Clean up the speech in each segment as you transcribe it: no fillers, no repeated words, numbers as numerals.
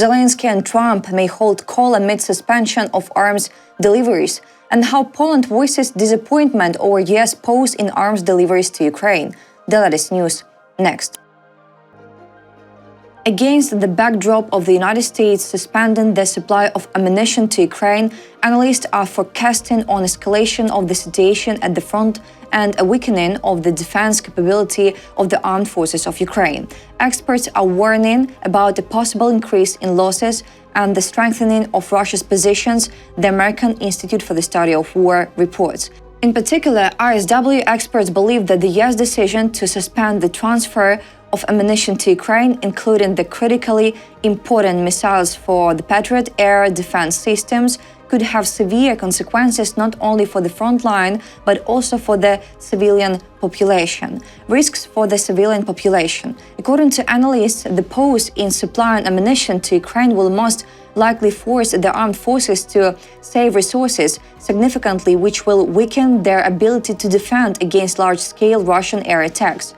Zelensky and Trump may hold call amid suspension of arms deliveries, and how Poland voices disappointment over US pause in arms deliveries to Ukraine. The latest news next. Against the backdrop of the United States suspending the supply of ammunition to Ukraine, analysts are forecasting an escalation of the situation at the front and a weakening of the defense capability of the armed forces of Ukraine. Experts are warning about a possible increase in losses and the strengthening of Russia's positions, the American Institute for the Study of War reports. In particular, RSW experts believe that the US decision to suspend the transfer of ammunition to Ukraine, including the critically important missiles for the Patriot air defense systems, could have severe consequences not only for the front line, but also for the civilian population. Risks for the civilian population. According to analysts, the pause in supplying ammunition to Ukraine will most likely force the armed forces to save resources significantly, which will weaken their ability to defend against large-scale Russian air attacks.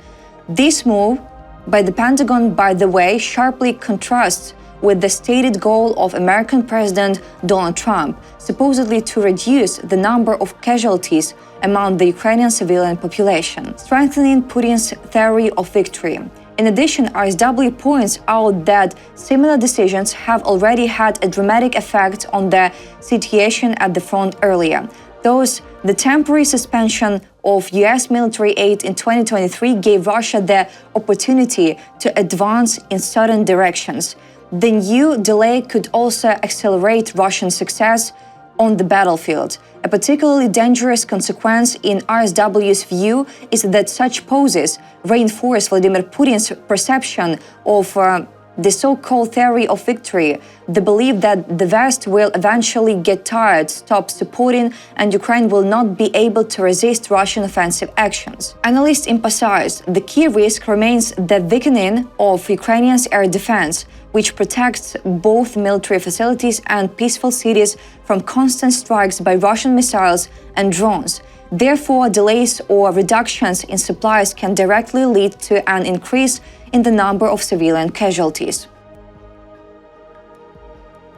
This move by the Pentagon, by the way, sharply contrasts with the stated goal of American President Donald Trump, supposedly to reduce the number of casualties among the Ukrainian civilian population, strengthening Putin's theory of victory. In addition, RSW points out that similar decisions have already had a dramatic effect on the situation at the front earlier. Thus, the temporary suspension of US military aid in 2023 gave Russia the opportunity to advance in certain directions. The new delay could also accelerate Russian success on the battlefield. A particularly dangerous consequence in RSW's view is that such pauses reinforce Vladimir Putin's perception of the so-called theory of victory, the belief that the West will eventually get tired, stop supporting, and Ukraine will not be able to resist Russian offensive actions. Analysts emphasize the key risk remains the weakening of Ukrainians' air defense, which protects both military facilities and peaceful cities from constant strikes by Russian missiles and drones. Therefore, delays or reductions in supplies can directly lead to an increase in the number of civilian casualties.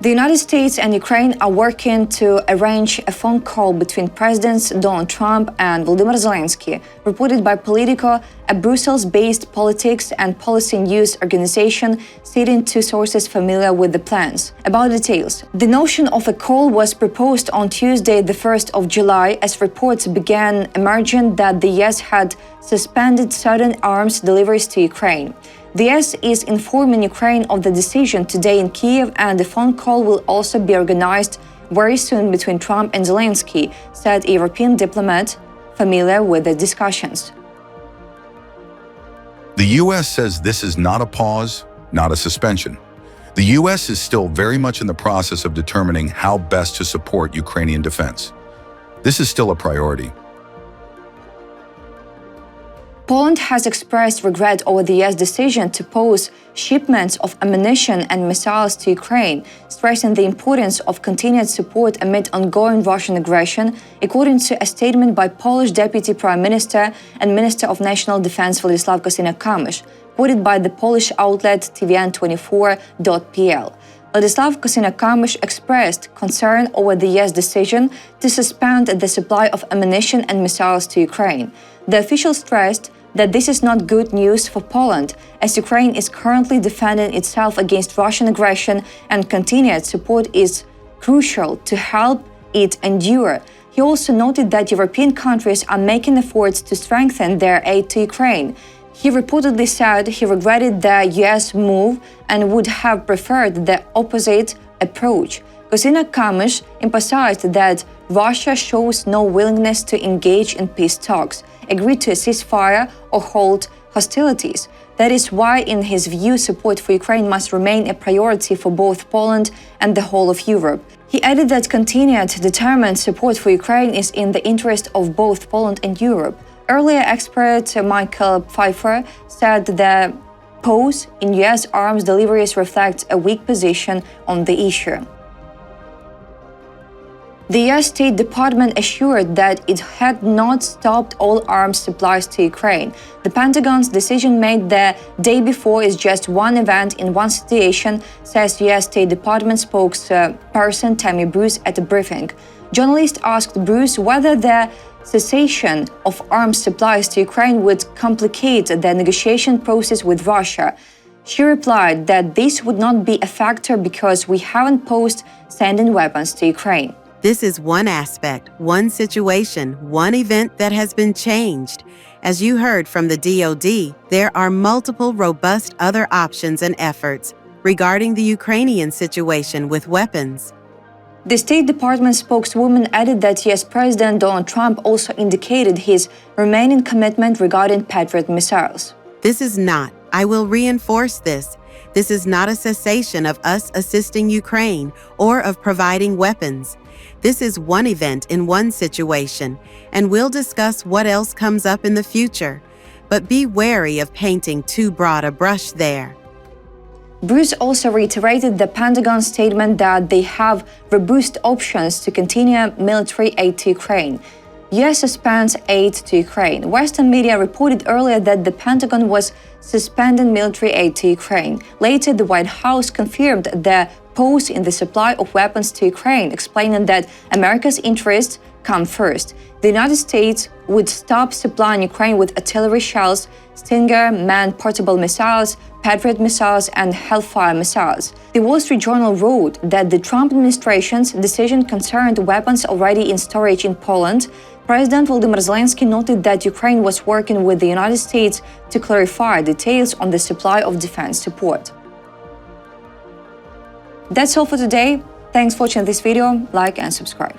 The United States and Ukraine are working to arrange a phone call between Presidents Donald Trump and Volodymyr Zelensky, reported by Politico, a Brussels-based politics and policy news organization, citing two sources familiar with the plans. About details, the notion of a call was proposed on Tuesday, the 1st of July, as reports began emerging that the US had suspended certain arms deliveries to Ukraine. The US is informing Ukraine of the decision today in Kyiv, and the phone call will also be organized very soon between Trump and Zelensky, said a European diplomat familiar with the discussions. The US says this is not a pause, not a suspension. The US is still very much in the process of determining how best to support Ukrainian defense. This is still a priority. Poland has expressed regret over the US decision to pause shipments of ammunition and missiles to Ukraine, stressing the importance of continued support amid ongoing Russian aggression, according to a statement by Polish Deputy Prime Minister and Minister of National Defense Władysław Kosiniak-Kamysz, quoted by the Polish outlet tvn24.pl. Władysław Kosiniak-Kamysz expressed concern over the US decision to suspend the supply of ammunition and missiles to Ukraine. The official stressed that this is not good news for Poland, as Ukraine is currently defending itself against Russian aggression, and continued support is crucial to help it endure. He also noted that European countries are making efforts to strengthen their aid to Ukraine. He reportedly said he regretted the US move and would have preferred the opposite approach. Kosiniak-Kamysz emphasized that Russia shows no willingness to engage in peace talks, agree to a ceasefire, or halt hostilities. That is why, in his view, support for Ukraine must remain a priority for both Poland and the whole of Europe. He added that continued, determined support for Ukraine is in the interest of both Poland and Europe. Earlier expert Michael Pfeiffer said the pause in US arms deliveries reflects a weak position on the issue. The US State Department assured that it had not stopped all arms supplies to Ukraine. The Pentagon's decision made the day before is just one event in one situation, says US State Department spokesperson Tammy Bruce at a briefing. Journalists asked Bruce whether the cessation of arms supplies to Ukraine would complicate the negotiation process with Russia. She replied that this would not be a factor because we haven't paused sending weapons to Ukraine. This is one aspect, one situation, one event that has been changed. As you heard from the DoD, there are multiple robust other options and efforts regarding the Ukrainian situation with weapons. The State Department spokeswoman added that US President Donald Trump also indicated his remaining commitment regarding Patriot missiles. This is not, I will reinforce this. This is not a cessation of us assisting Ukraine or of providing weapons. This is one event in one situation, and we'll discuss what else comes up in the future. But be wary of painting too broad a brush there. Bruce also reiterated the Pentagon's statement that they have robust options to continue military aid to Ukraine. US suspends aid to Ukraine. Western media reported earlier that the Pentagon was suspending military aid to Ukraine. Later, the White House confirmed the pause in the supply of weapons to Ukraine, explaining that America's interests come first. The United States would stop supplying Ukraine with artillery shells, Stinger manned portable missiles, Patriot missiles, and Hellfire missiles. The Wall Street Journal wrote that the Trump administration's decision concerned weapons already in storage in Poland. President Volodymyr Zelensky noted that Ukraine was working with the United States to clarify details on the supply of defense support. That's all for today. Thanks for watching this video. Like and subscribe.